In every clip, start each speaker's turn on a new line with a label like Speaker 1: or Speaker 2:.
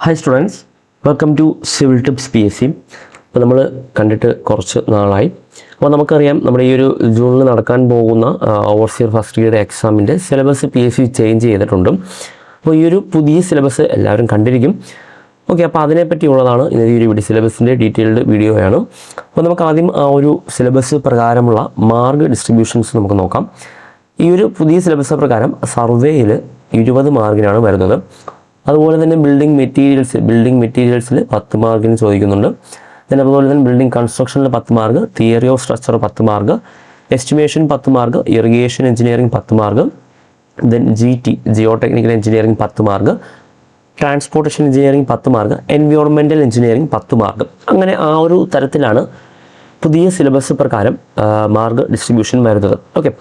Speaker 1: Hi students, welcome to civil tips PSC. അപ്പോൾ നമ്മൾ കണ്ടിട്ട് കുറച്ച് നാളായി. അപ്പോൾ നമുക്കറിയാം നമ്മുടെ ഈ ഒരു ജൂണിൽ നടക്കാൻ പോകുന്ന ഓവർസിയർ ഫസ്റ്റ് ഇയർ എക്സാമിൻ്റെ സിലബസ് PSC ചേഞ്ച് ചെയ്തിട്ടുണ്ട്. അപ്പോൾ ഈ ഒരു പുതിയ സിലബസ് എല്ലാവരും കണ്ടിരിക്കും. ഓക്കെ, അപ്പോൾ അതിനെപ്പറ്റിയുള്ളതാണ് ഇന്നത്തെ ഈ ഒരു വീഡിയോ. സിലബസിൻ്റെ ഡീറ്റെയിൽഡ് വീഡിയോയാണ്. അപ്പോൾ നമുക്ക് ആദ്യം ആ ഒരു സിലബസ് പ്രകാരമുള്ള മാർക്ക് ഡിസ്ട്രിബ്യൂഷൻസ് നമുക്ക് നോക്കാം. ഈ ഒരു പുതിയ സിലബസ് പ്രകാരം സർവേയിൽ 20 മാർക്കിനാണ് വരുന്നത്. അതുപോലെ തന്നെ ബിൽഡിംഗ് മെറ്റീരിയൽസിൽ 10 മാർക്കിന് ചോദിക്കുന്നുണ്ട്. then അതുപോലെ തന്നെ ബിൽഡിംഗ് കൺസ്ട്രക്ഷനിൽ 10 mark, theory of structure 10 mark, estimation 10 mark, irrigation engineering 10 mark, then GT geotechnical engineering 10 mark, transportation engineering 10 mark, environmental engineering 10 mark. അങ്ങനെ ആ ഒരു തരത്തിലാണ് പുതിയ സിലബസ് പ്രകാരം മാർക്ക് ഡിസ്ട്രിബ്യൂഷൻ വരുന്നത്. ഓക്കെ,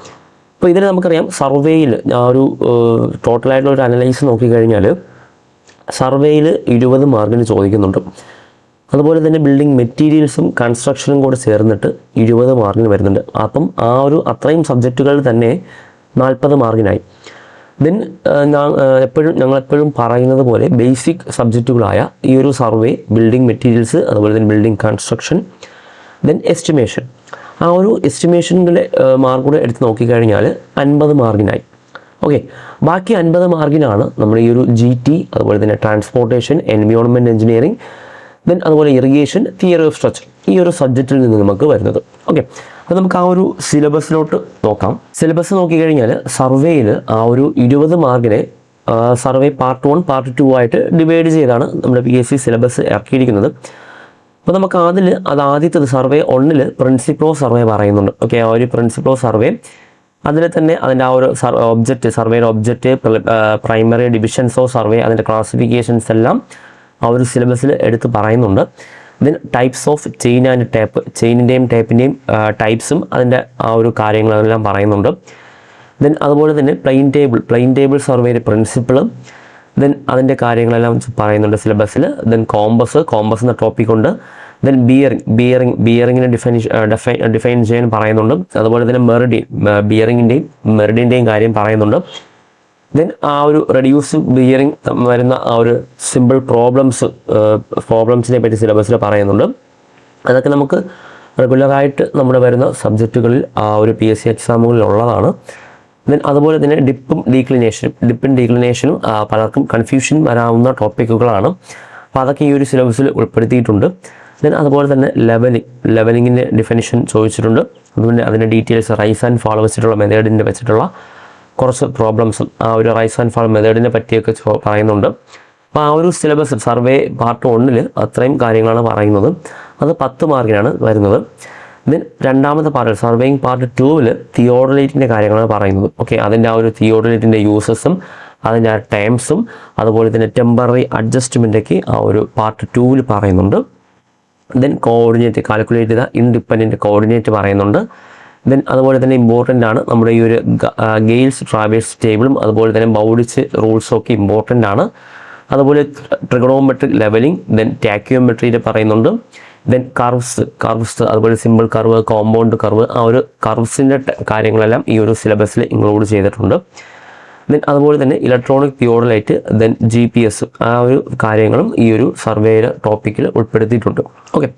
Speaker 1: അപ്പോൾ ഇതിൽ നമുക്കറിയാം സർവേയിൽ ആ ഒരു ടോട്ടലായിട്ടുള്ള ഒരു അനലൈസ് നോക്കിക്കഴിഞ്ഞാൽ സർവേയിൽ 20 മാർക്കിന് ചോദിക്കുന്നുണ്ട്. അതുപോലെ തന്നെ ബിൽഡിംഗ് മെറ്റീരിയൽസും കൺസ്ട്രക്ഷനും കൂടെ ചേർന്നിട്ട് 20 മാർക്കിന് വരുന്നുണ്ട്. അപ്പം ആ ഒരു അത്രയും സബ്ജക്റ്റുകൾ തന്നെ 40 മാർക്കിനായി. ദെൻ ഞങ്ങളെപ്പോഴും പറയുന്നത് പോലെ ബേസിക് സബ്ജക്റ്റുകളായ ഈ ഒരു സർവേ, ബിൽഡിംഗ് മെറ്റീരിയൽസ്, അതുപോലെ തന്നെ ബിൽഡിംഗ് കൺസ്ട്രക്ഷൻ, ദെൻ എസ്റ്റിമേഷൻ, ആ ഒരു എസ്റ്റിമേഷൻ്റെ മാർക്ക് കൂടെ എടുത്ത് നോക്കിക്കഴിഞ്ഞാൽ 50 മാർക്കിനായി. ഓക്കെ, ബാക്കി 50 മാർക്കിനാണ് നമ്മുടെ ഈ ഒരു GT, അതുപോലെ തന്നെ ട്രാൻസ്പോർട്ടേഷൻ, എൻവയോൺമെൻറ്റ് എഞ്ചിനീയറിംഗ്, ദെൻ അതുപോലെ ഇറിഗേഷൻ, തിയറി ഓഫ് സ്ട്രക്ചർ, ഈ ഒരു സബ്ജക്റ്റിൽ നിന്ന് നമുക്ക് വരുന്നത്. ഓക്കെ, അപ്പോൾ നമുക്ക് ആ ഒരു സിലബസിലോട്ട് നോക്കാം. സിലബസ് നോക്കിക്കഴിഞ്ഞാൽ സർവേയിൽ ആ ഒരു 20 മാർക്കിനെ സർവേ പാർട്ട് 1, പാർട്ട് 2 ആയിട്ട് ഡിവൈഡ് ചെയ്താണ് നമ്മുടെ PSC സിലബസ് ഇറക്കിയിരിക്കുന്നത്. അപ്പോൾ നമുക്ക് ആദ്യത്തേത് സർവേ 1 പ്രിൻസിപ്പിൾ ഓഫ് സർവേ പറയുന്നുണ്ട്. ഓക്കെ, ആ ഒരു പ്രിൻസിപ്പിൾ ഓഫ് സർവേ അതിൽ തന്നെ അതിൻ്റെ ആ ഒരു സർവേയുടെ object, primary divisions of survey, അതിൻ്റെ ക്ലാസിഫിക്കേഷൻസ് എല്ലാം ആ ഒരു സിലബസിൽ എടുത്ത് പറയുന്നുണ്ട്. Then types of chain and tape, ചെയിനിൻ്റെയും ടേപ്പിൻ്റെയും ടൈപ്സും അതിൻ്റെ ആ ഒരു കാര്യങ്ങളെല്ലാം പറയുന്നുണ്ട്. ദെൻ അതുപോലെ തന്നെ പ്ലെയിൻ ടേബിൾ സർവേയുടെ പ്രിൻസിപ്പിൾ, ദെൻ അതിൻ്റെ കാര്യങ്ങളെല്ലാം പറയുന്നുണ്ട് സിലബസിൽ. ദെൻ കോമ്പസ് എന്ന ടോപ്പിക്കുണ്ട്. ദെൻ ബിയറിങ്ങിനെ ഡിഫൈൻ ചെയ്യാൻ പറയുന്നുണ്ട്. അതുപോലെ തന്നെ മെറിഡിൻ്റെയും കാര്യം പറയുന്നുണ്ട്. ദെൻ ആ ഒരു റെഡ്യൂസ് ബിയറിംഗ് വരുന്ന ആ ഒരു സിമ്പിൾ പ്രോബ്ലംസിനെ പറ്റി സിലബസിൽ പറയുന്നുണ്ട്. അതൊക്കെ നമുക്ക് റെഗുലറായിട്ട് നമ്മുടെ വരുന്ന സബ്ജക്റ്റുകളിൽ ആ ഒരു PSC എക്സാമുകളിൽ ഉള്ളതാണ്. ദെൻ അതുപോലെ തന്നെ ഡിപ്പും ഡീക്ലിനേഷനും പലർക്കും കൺഫ്യൂഷൻ വരാവുന്ന ടോപ്പിക്കുകളാണ്. അപ്പോൾ അതൊക്കെ ഈ ഒരു സിലബസിൽ ഉൾപ്പെടുത്തിയിട്ടുണ്ട്. ദെൻ അതുപോലെ തന്നെ ലെവലിങ്ങിൻ്റെ ഡിഫിനിഷൻ ചോദിച്ചിട്ടുണ്ട്. അതുപോലെ അതിൻ്റെ ഡീറ്റെയിൽസ്, റൈസ് ആൻഡ് ഫാൾ വെച്ചിട്ടുള്ള മെത്തേഡിൻ്റെ വെച്ചിട്ടുള്ള കുറച്ച് പ്രോബ്ലംസും ആ ഒരു റൈസ് ആൻഡ് ഫാൾ മെത്തേഡിനെ പറ്റിയൊക്കെ പറയുന്നുണ്ട്. അപ്പോൾ ആ ഒരു സിലബസ് സർവേ പാർട്ട് 1 അത്രയും കാര്യങ്ങളാണ് പറയുന്നത്. അത് 10 മാർക്കിനാണ് വരുന്നത്. ദെൻ രണ്ടാമത്തെ പാർട്ട് സർവേയിങ് പാർട്ട് 2 തിയോഡലൈറ്റിൻ്റെ കാര്യങ്ങളാണ് പറയുന്നത്. ഓക്കെ, അതിൻ്റെ ആ ഒരു തിയോഡലൈറ്റിൻ്റെ യൂസസും അതിൻ്റെ ആ ടേംസും അതുപോലെ തന്നെ ടെമ്പററി അഡ്ജസ്റ്റ്മെൻറ്റൊക്കെ ആ ഒരു പാർട്ട് 2 പറയുന്നുണ്ട്. ദെൻ കോർഡിനേറ്റ്, കാൽക്കുലേറ്റ് ചെയ്ത ഇൻഡിപെൻഡൻറ്റ് കോർഡിനേറ്റ് പറയുന്നുണ്ട്. ദെൻ അതുപോലെ തന്നെ ഇമ്പോർട്ടൻ്റ് ആണ് നമ്മുടെ ഈ ഒരു ഗെയിൽസ് ട്രാവേഴ്സ് ടേബിളും അതുപോലെ തന്നെ ബൗഡിച്ച് റൂൾസും ഒക്കെ ഇമ്പോർട്ടൻ്റ് ആണ്. അതുപോലെ ട്രിഗണോമെട്രിക് ലെവലിംഗ്, ദെൻ ടാക്യോമെട്രിയിൽ പറയുന്നുണ്ട്. ദെൻ കർവ്സ്, അതുപോലെ സിമ്പിൾ കർവ്, കോമ്പൗണ്ട് കർവ്, ആ ഒരു കർവ്സിൻ്റെ കാര്യങ്ങളെല്ലാം ഈ ഒരു സിലബസിൽ ഇൻക്ലൂഡ് ചെയ്തിട്ടുണ്ട്. ദെൻ അതുപോലെ തന്നെ ഇലക്ട്രോണിക് തിയോഡലൈറ്റ്, ദെൻ GPS, ആ ഒരു കാര്യങ്ങളും ഈ ഒരു സർവേയുടെ ടോപ്പിക്കിൽ ഉൾപ്പെടുത്തിയിട്ടുണ്ട്. ഓക്കെ,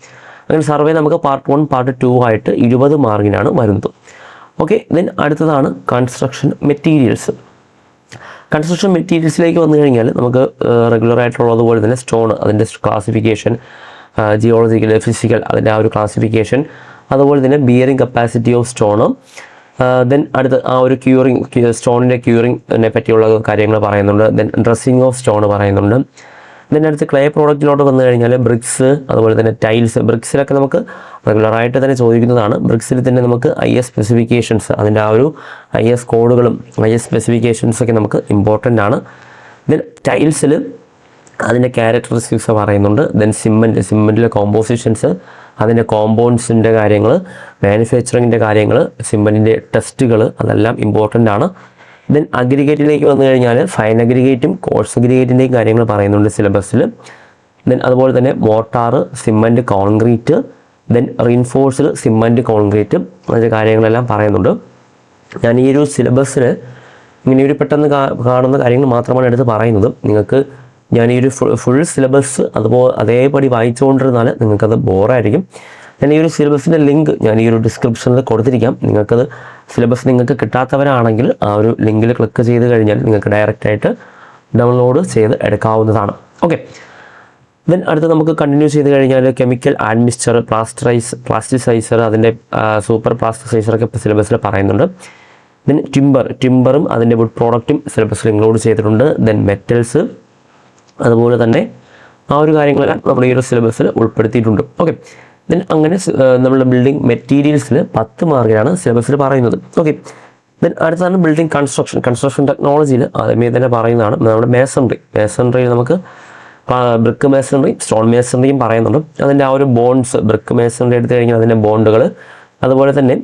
Speaker 1: അങ്ങനെ സർവേ നമുക്ക് പാർട്ട് 1, പാർട്ട് 2 ആയിട്ട് 20 മാർക്കിനാണ് വരുന്നത്. ഓക്കെ, ദെൻ അടുത്തതാണ് കൺസ്ട്രക്ഷൻ മെറ്റീരിയൽസ്. കൺസ്ട്രക്ഷൻ മെറ്റീരിയൽസിലേക്ക് വന്നു കഴിഞ്ഞാൽ നമുക്ക് റെഗുലറായിട്ടുള്ളതുപോലെ തന്നെ സ്റ്റോൺ, അതിൻ്റെ ക്ലാസിഫിക്കേഷൻ, ജിയോളജിക്കൽ, ഫിസിക്കൽ, അതിൻ്റെ ആ ഒരു ക്ലാസിഫിക്കേഷൻ, അതുപോലെ തന്നെ bearing capacity of stone, then അടുത്ത് ആ ഒരു സ്റ്റോണിൻ്റെ ക്യൂറിങ്ങിനെ പറ്റിയുള്ള കാര്യങ്ങൾ പറയുന്നുണ്ട്. ദെൻ ഡ്രസ്സിങ് ഓഫ് സ്റ്റോൺ പറയുന്നുണ്ട്. ദെൻ അടുത്ത് ക്ലേ പ്രോഡക്റ്റിലോട്ട് വന്നു കഴിഞ്ഞാൽ ബ്രിക്സ്, അതുപോലെ തന്നെ ടൈൽസ്. ബ്രിക്സിലൊക്കെ നമുക്ക് റെഗുലറായിട്ട് തന്നെ ചോദിക്കുന്നതാണ്. ബ്രിക്സിൽ തന്നെ നമുക്ക് IS സ്പെസിഫിക്കേഷൻസ്, അതിൻ്റെ ആ ഒരു IS കോഡുകളും IS സ്പെസിഫിക്കേഷൻസൊക്കെ നമുക്ക് ഇമ്പോർട്ടൻ്റ് ആണ്. ദെൻ ടൈൽസിൽ അതിൻ്റെ ക്യാരക്ടറിസ്റ്റിക്സ് പറയുന്നുണ്ട്. ദെൻ സിമെൻറ്റിലെ കോമ്പോസിഷൻസ്, അതിൻ്റെ കോമ്പൗണ്ട്സിൻ്റെ കാര്യങ്ങൾ, മാനുഫാക്ചറിങ്ങിൻ്റെ കാര്യങ്ങൾ, സിമെൻറ്റിൻ്റെ ടെസ്റ്റുകൾ, അതെല്ലാം ഇമ്പോർട്ടൻ്റ് ആണ്. ദെൻ അഗ്രിഗേറ്റിലേക്ക് വന്നു കഴിഞ്ഞാൽ ഫൈൻ അഗ്രിഗേറ്റും കോഴ്സ് അഗ്രിഗേറ്റിൻ്റെയും കാര്യങ്ങൾ പറയുന്നുണ്ട് സിലബസിൽ. ദെൻ അതുപോലെ തന്നെ motor, cement, concrete, then reinforced cement, concrete, അതിൻ്റെ കാര്യങ്ങളെല്ലാം പറയുന്നുണ്ട്. ഞാൻ ഈ ഒരു സിലബസിൽ ഇങ്ങനെ ഒരു പെട്ടെന്ന് കാണുന്ന കാര്യങ്ങൾ മാത്രമാണ് എടുത്ത് പറയുന്നത്. നിങ്ങൾക്ക് ഞാൻ ഈ ഒരു ഫുൾ സിലബസ് അതേപടി വായിച്ചുകൊണ്ടിരുന്നാൽ നിങ്ങൾക്കത് ബോറായിരിക്കും. ഞാൻ ഈ ഒരു സിലബസിൻ്റെ ലിങ്ക് ഞാൻ ഈ ഒരു ഡിസ്ക്രിപ്ഷനിൽ കൊടുത്തിരിക്കാം. നിങ്ങൾക്കത് സിലബസ് നിങ്ങൾക്ക് കിട്ടാത്തവരാണെങ്കിൽ ആ ഒരു ലിങ്കിൽ ക്ലിക്ക് ചെയ്ത് കഴിഞ്ഞാൽ നിങ്ങൾക്ക് ഡയറക്റ്റായിട്ട് ഡൗൺലോഡ് ചെയ്ത് എടുക്കാവുന്നതാണ്. ഓക്കെ, ദെൻ അടുത്ത് നമുക്ക് കണ്ടിന്യൂ ചെയ്ത് കഴിഞ്ഞാൽ കെമിക്കൽ ആഡ്മിക്സ്ചർ, പ്ലാസ്റ്റിസൈസർ, അതിൻ്റെ സൂപ്പർ പ്ലാസ്റ്റിസൈസറൊക്കെ ഇപ്പോൾ സിലബസിൽ പറയുന്നുണ്ട്. ദെൻ ടിമ്പറും അതിൻ്റെ വുഡ് പ്രോഡക്റ്റും സിലബസിൽ ഇൻക്ലൂഡ് ചെയ്തിട്ടുണ്ട്. ദെൻ മെറ്റൽസ്, അതുപോലെ തന്നെ ആ ഒരു കാര്യങ്ങളെല്ലാം നമ്മൾ ഈ ഒരു സിലബസിൽ ഉൾപ്പെടുത്തിയിട്ടുണ്ട്. ഓക്കെ, ദെൻ അങ്ങനെ നമ്മളുടെ ബിൽഡിംഗ് മെറ്റീരിയൽസിൽ 10 മാർക്കിനാണ് സിലബസിൽ പറയുന്നത്. ഓക്കെ, ദെൻ അടുത്താണ് ബിൽഡിംഗ് കൺസ്ട്രക്ഷൻ ടെക്നോളജിയിൽ ആദ്യമേ തന്നെ പറയുന്നതാണ് നമ്മുടെ മേസൺറിയിൽ നമുക്ക് ബ്രിക്ക് മേസൺറി, സ്റ്റോൺ മേസൺറിയും പറയുന്നുണ്ട്. അതിൻ്റെ ആ ഒരു ബോൺസ്, ബ്രിക്ക് മേസൺറി എടുത്തു കഴിഞ്ഞാൽ അതിൻ്റെ ബോണ്ടുകൾ, അതുപോലെ തന്നെ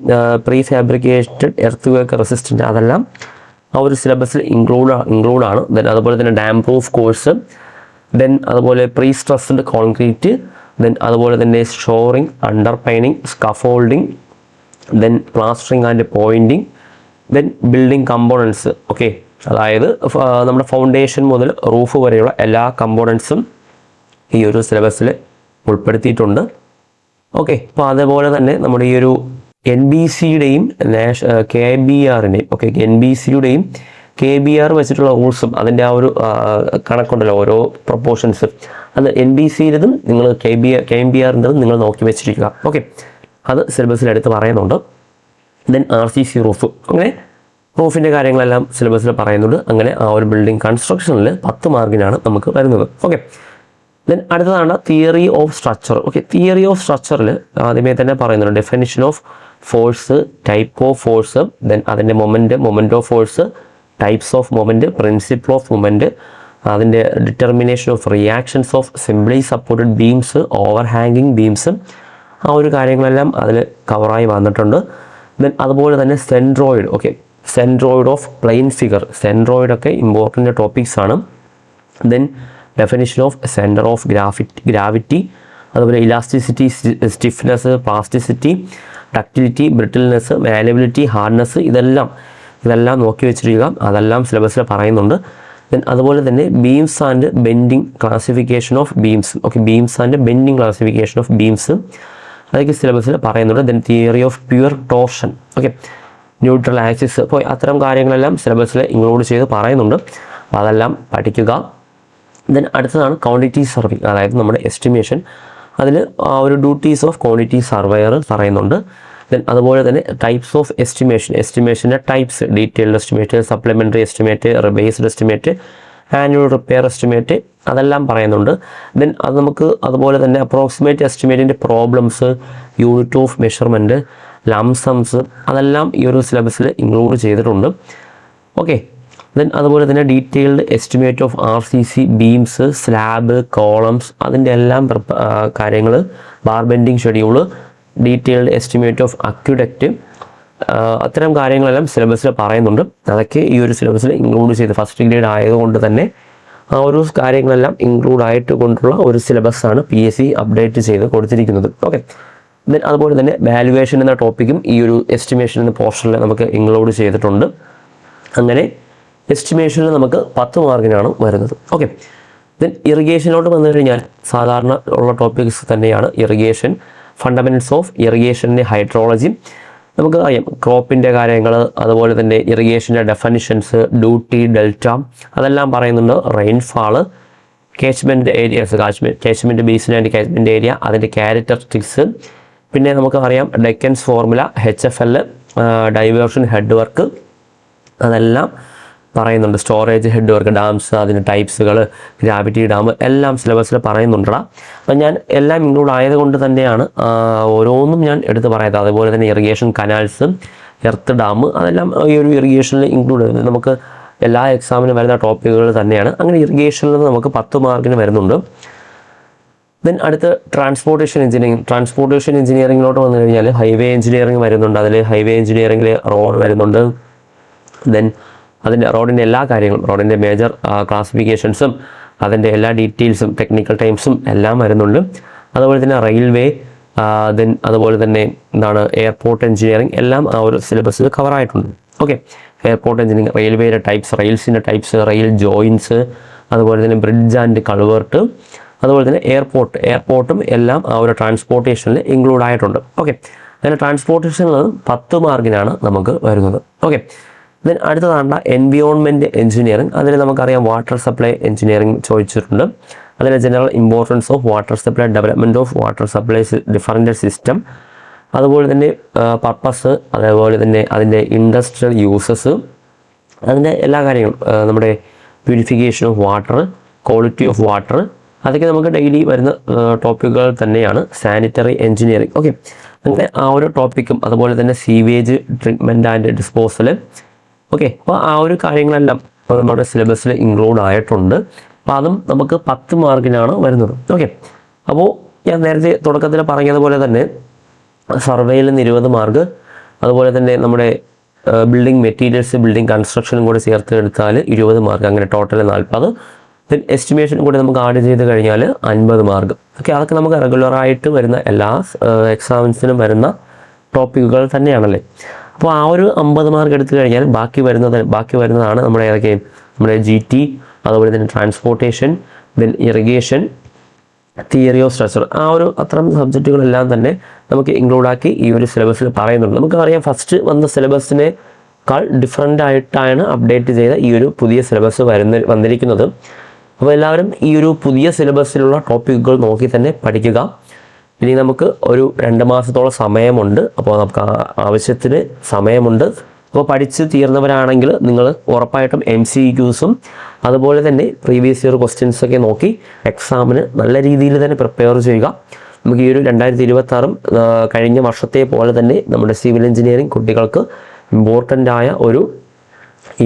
Speaker 1: prefabricated earthquake resistant, അതെല്ലാം ആ ഒരു സിലബസിൽ ഇൻക്ലൂഡാണ്. ദെൻ അതുപോലെ തന്നെ ഡാം പ്രൂഫ് കോഴ്സ്, ദെൻ അതുപോലെ പ്രീ സ്ട്രെസ്ഡ് കോൺക്രീറ്റ്, ദെൻ അതുപോലെ തന്നെ shoring, underpinning, scaffolding, then plastering and pointing, then building components. Okay, അതായത് നമ്മുടെ ഫൗണ്ടേഷൻ മുതൽ റൂഫ് വരെയുള്ള എല്ലാ കമ്പോണൻസും ഈ ഒരു സിലബസിൽ ഉൾപ്പെടുത്തിയിട്ടുണ്ട്. ഓക്കെ, അപ്പോൾ അതേപോലെ തന്നെ നമ്മുടെ ഈ ഒരു NBCയുടെയും KBRൻ്റെയും NBCയുടെയും KBR വെച്ചിട്ടുള്ള റൂൾസും അതിൻ്റെ ആ ഒരു കണക്കുണ്ടല്ലോ, ഓരോ പ്രൊപ്പോർഷൻസ്, അത് NBCയിലതും നിങ്ങൾ KBRൻ്റെതും നിങ്ങൾ നോക്കി വെച്ചിരിക്കുക. ഓക്കെ, അത് സിലബസിൽ എടുത്ത് പറയുന്നുണ്ട്. ദെൻ RCC റൂഫ്, അങ്ങനെ റൂഫിൻ്റെ കാര്യങ്ങളെല്ലാം സിലബസിൽ പറയുന്നുണ്ട്. അങ്ങനെ ആ ഒരു ബിൽഡിംഗ് കൺസ്ട്രക്ഷനിൽ 10 മാർക്കിനാണ് നമുക്ക് വരുന്നത്. ഓക്കെ, ദെൻ അടുത്തതാണ് theory of structure. Okay, theory of സ്ട്രക്ചറിൽ ആദ്യമേ തന്നെ പറയുന്നുണ്ട് definition of force, type of force, then അതിൻ്റെ moment of force, types of moment, principle of moment, അതിൻ്റെ determination of reactions of simply supported beams, ഓവർ ഹാങ്ങിങ് beams, ആ ഒരു കാര്യങ്ങളെല്ലാം അതിൽ കവറായി വന്നിട്ടുണ്ട്. ദെൻ അതുപോലെ തന്നെ centroid. Okay, centroid of plane figure, സെൻട്രോയിഡൊക്കെ ഇമ്പോർട്ടൻ്റ് ടോപ്പിക്സ് ആണ്. Then definition of centre of gravity, അതുപോലെ elasticity, stiffness, plasticity, ductility, brittleness, malleability, hardness, ഇതെല്ലാം നോക്കി വെച്ചിരിക്കുക. അതെല്ലാം സിലബസിൽ പറയുന്നുണ്ട്. ദെൻ അതുപോലെ തന്നെ beams and bending classification of beams. Okay, beams and bending classification of beams, അതൊക്കെ സിലബസിൽ പറയുന്നുണ്ട്. Then theory of pure torsion, okay, neutral axis, അപ്പോൾ അത്തരം കാര്യങ്ങളെല്ലാം സിലബസിൽ ഇൻക്ലൂഡ് ചെയ്ത് പറയുന്നുണ്ട്. അപ്പോൾ അതെല്ലാം പഠിക്കുക. ദെൻ അടുത്തതാണ് ക്വാണ്ടിറ്റി സർവേയിങ്, അതായത് നമ്മുടെ എസ്റ്റിമേഷൻ. അതിൽ ആ ഒരു ഡ്യൂട്ടീസ് ഓഫ് ക്വാണ്ടിറ്റി സർവേയർ പറയുന്നുണ്ട്. ദെൻ അതുപോലെ തന്നെ ടൈപ്സ് ഓഫ് എസ്റ്റിമേഷൻ്റെ types, detailed estimate, supplementary estimate, revised estimate, annual repair estimate, അതെല്ലാം പറയുന്നുണ്ട്. ദെൻ അത് നമുക്ക് അതുപോലെ തന്നെ അപ്രോക്സിമേറ്റ് എസ്റ്റിമേറ്റിൻ്റെ problems, unit of measurement, lump sums, അതെല്ലാം ഈ ഒരു സിലബസിൽ ഇൻക്ലൂഡ് ചെയ്തിട്ടുണ്ട്. ഓക്കെ, ദെൻ അതുപോലെ തന്നെ detailed estimate of RCC beams, slab, columns, അതിൻ്റെ എല്ലാം കാര്യങ്ങൾ, bar bending schedule, detailed estimate of aqueduct, അത്തരം കാര്യങ്ങളെല്ലാം സിലബസിൽ പറയുന്നുണ്ട്. അതൊക്കെ ഈ ഒരു സിലബസിൽ ഇൻക്ലൂഡ് ചെയ്ത് ഫസ്റ്റ് ഗ്രേഡ് ആയതുകൊണ്ട് തന്നെ ആ ഒരു കാര്യങ്ങളെല്ലാം ഇൻക്ലൂഡ് ആയിട്ട് കൊണ്ടുള്ള ഒരു സിലബസാണ് PSC അപ്ഡേറ്റ് ചെയ്ത് കൊടുത്തിരിക്കുന്നത്. ഓക്കെ, ദെൻ അതുപോലെ തന്നെ വാല്യുവേഷൻ എന്ന ടോപ്പിക്കും ഈ ഒരു എസ്റ്റിമേഷൻ എന്ന പോർഷനിൽ നമുക്ക് ഇൻക്ലൂഡ് ചെയ്തിട്ടുണ്ട്. അങ്ങനെ എസ്റ്റിമേഷനിൽ നമുക്ക് 10 മാർക്കിനാണ് വരുന്നത്. ഓക്കെ, ദെൻ ഇറിഗേഷനിലോട്ട് വന്നു കഴിഞ്ഞാൽ സാധാരണ ഉള്ള ടോപ്പിക്സ് തന്നെയാണ്. ഇറിഗേഷൻ, ഫണ്ടമെൻറ്റ്സ് ഓഫ് ഇറിഗേഷൻ്റെ ഹൈഡ്രോളജി, നമുക്ക് അറിയാം ക്രോപ്പിൻ്റെ കാര്യങ്ങൾ, അതുപോലെ തന്നെ ഇറിഗേഷൻ്റെ ഡെഫിനിഷൻസ്, ഡ്യൂട്ടി, ഡെൽറ്റ, അതെല്ലാം പറയുന്നുണ്ട്. Rainfall, catchment areas, catchment basin and catchment area, അതിൻ്റെ ക്യാരക്ടറിസ്റ്റിക്സ്, പിന്നെ നമുക്ക് അറിയാം Dickens formula, HFL, diversion head work, അതെല്ലാം പറയുന്നുണ്ട്. സ്റ്റോറേജ് ഹെഡ് വർക്ക്, ഡാംസ്, അതിൻ്റെ ടൈപ്സുകൾ, ഗ്രാവിറ്റി ഡാം, എല്ലാം സിലബസിൽ പറയുന്നുണ്ടടാ. അപ്പം ഞാൻ എല്ലാം ഇൻക്ലൂഡ് ആയതുകൊണ്ട് തന്നെയാണ് ഓരോന്നും ഞാൻ എടുത്ത് പറയുന്നത്. അതുപോലെ തന്നെ ഇറിഗേഷൻ കനാൽസ്, എർത്ത് ഡാം, അതെല്ലാം ഈ ഒരു ഇറിഗേഷനിൽ ഇൻക്ലൂഡ് ചെയ്യുന്നത് നമുക്ക് എല്ലാ എക്സാമിനും വരുന്ന ടോപ്പിക്കുകൾ തന്നെയാണ്. അങ്ങനെ ഇറിഗേഷനിൽ നമുക്ക് 10 മാർക്കിന് വരുന്നുണ്ട്. ദെൻ അടുത്ത് ട്രാൻസ്പോർട്ടേഷൻ എഞ്ചിനീയറിങ്ങിലോട്ട് വന്നു കഴിഞ്ഞാൽ ഹൈവേ എഞ്ചിനീയറിംഗ് വരുന്നുണ്ട്. അതിൽ ഹൈവേ എഞ്ചിനീയറിംഗിൽ റോഡ് വരുന്നുണ്ട്. ദെൻ അതിൻ്റെ റോഡിൻ്റെ എല്ലാ കാര്യങ്ങളും, റോഡിൻ്റെ മേജർ ക്ലാസിഫിക്കേഷൻസും അതിൻ്റെ എല്ലാ ഡീറ്റെയിൽസും ടെക്നിക്കൽ ടൈംസും എല്ലാം വരുന്നുണ്ട്. അതുപോലെ തന്നെ റെയിൽവേ, ദെൻ അതുപോലെ തന്നെ എയർപോർട്ട് എഞ്ചിനീയറിംഗ്, എല്ലാം ആ ഒരു സിലബസിൽ കവറായിട്ടുണ്ട്. ഓക്കെ, എയർപോർട്ട് എഞ്ചിനീയറിംഗ്, റെയിൽവേയുടെ ടൈപ്സ്, റെയിൽസിൻ്റെ ടൈപ്സ്, റെയിൽ ജോയിൻസ്, അതുപോലെ തന്നെ ബ്രിഡ്ജ് ആൻഡ് കൾവേർട്ട്, അതുപോലെ തന്നെ എയർപോർട്ടും എല്ലാം ആ ഒരു ട്രാൻസ്പോർട്ടേഷനിൽ ഇൻക്ലൂഡ് ആയിട്ടുണ്ട്. ഓക്കെ, അങ്ങനെ ട്രാൻസ്പോർട്ടേഷനിൽ 10 മാർക്കിനാണ് നമുക്ക് വരുന്നത്. ഓക്കെ, ദെൻ അടുത്തതാണ് എൻവിയോൺമെൻറ്റ് എഞ്ചിനീയറിംഗ്. അതിൽ നമുക്കറിയാം വാട്ടർ സപ്ലൈ എഞ്ചിനീയറിംഗ് ചോദിച്ചിട്ടുണ്ട്. അതിൽ general importance of water supply, development of water supply different system, അതുപോലെ തന്നെ പർപ്പസ്, അതേപോലെ തന്നെ അതിൻ്റെ ഇൻഡസ്ട്രിയൽ യൂസസ്, അതിൻ്റെ എല്ലാ കാര്യങ്ങളും, നമ്മുടെ purification of water, quality of water, അതൊക്കെ നമുക്ക് ഡെയിലി വരുന്ന ടോപ്പിക്കുകൾ തന്നെയാണ്. Sanitary engineering. ഓക്കെ, അങ്ങനെ ആ ഒരു ടോപ്പിക്കും, അതുപോലെ തന്നെ sewage treatment and disposal. Okay, അപ്പോൾ ആ ഒരു കാര്യങ്ങളെല്ലാം നമ്മുടെ സിലബസിൽ ഇൻക്ലൂഡ് ആയിട്ടുണ്ട്. അപ്പോൾ അതും നമുക്ക് 10 മാർക്കിനാണ് വരുന്നത്. ഓക്കെ, അപ്പോൾ ഞാൻ നേരത്തെ തുടക്കത്തിൽ പറഞ്ഞതുപോലെ തന്നെ സർവേയിൽ നിന്ന് 20 മാർക്ക്, അതുപോലെ തന്നെ നമ്മുടെ ബിൽഡിംഗ് മെറ്റീരിയൽസ്, ബിൽഡിംഗ് കൺസ്ട്രക്ഷനും കൂടെ ചേർത്ത് എടുത്താൽ 20 മാർക്ക്, അങ്ങനെ ടോട്ടൽ 40. ദെൻ എസ്റ്റിമേഷൻ കൂടെ നമുക്ക് ആഡ് ചെയ്ത് കഴിഞ്ഞാൽ 50 മാർക്ക്. ഓക്കെ, അതൊക്കെ നമുക്ക് റെഗുലറായിട്ട് വരുന്ന എല്ലാ എക്സാംസിനും വരുന്ന ടോപ്പിക്കുകൾ തന്നെയാണല്ലേ. അപ്പോൾ ആ ഒരു 50 മാർക്ക് എടുത്തു കഴിഞ്ഞാൽ ബാക്കി വരുന്നതാണ് നമ്മുടെ ഏതൊക്കെ, നമ്മുടെ GT, അതുപോലെ തന്നെ transportation, then irrigation, theory of structure, ആ ഒരു അത്തരം സബ്ജക്റ്റുകളെല്ലാം തന്നെ നമുക്ക് ഇൻക്ലൂഡ് ആക്കി ഈ ഒരു സിലബസിൽ പറയുന്നുണ്ട്. നമുക്കറിയാം ഫസ്റ്റ് വന്ന സിലബസിനേക്കാൾ ഡിഫറൻ്റ് ആയിട്ടാണ് അപ്ഡേറ്റ് ചെയ്ത ഈ ഒരു പുതിയ സിലബസ് വന്നിരിക്കുന്നത്. അപ്പോൾ എല്ലാവരും ഈ ഒരു പുതിയ സിലബസിലുള്ള ടോപ്പിക്കുകൾ നോക്കി തന്നെ പഠിക്കുക. ഇനി നമുക്ക് ഒരു 2 മാസത്തോളം സമയമുണ്ട്. അപ്പോൾ നമുക്ക് ആവശ്യത്തിന് സമയമുണ്ട്. അപ്പോൾ പഠിച്ച് തീർന്നവരാണെങ്കിൽ നിങ്ങൾ ഉറപ്പായിട്ടും MCQസും അതുപോലെ തന്നെ പ്രീവിയസ് ഇയർ ക്വസ്റ്റ്യൻസൊക്കെ നോക്കി എക്സാമിന് നല്ല രീതിയിൽ തന്നെ പ്രിപ്പയർ ചെയ്യുക. നമുക്ക് ഈ ഒരു 2026 കഴിഞ്ഞ വർഷത്തെ പോലെ തന്നെ നമ്മുടെ സിവിൽ എഞ്ചിനീയറിംഗ് കുട്ടികൾക്ക് ഇമ്പോർട്ടൻ്റ് ആയ ഒരു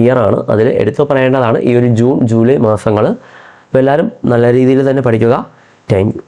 Speaker 1: ഇയറാണ്. അതിൽ എടുത്തു പറയേണ്ടതാണ് ഈ ഒരു ജൂൺ ജൂലൈ മാസങ്ങൾ. അപ്പോൾ എല്ലാവരും നല്ല രീതിയിൽ തന്നെ പഠിക്കുക. Thank you.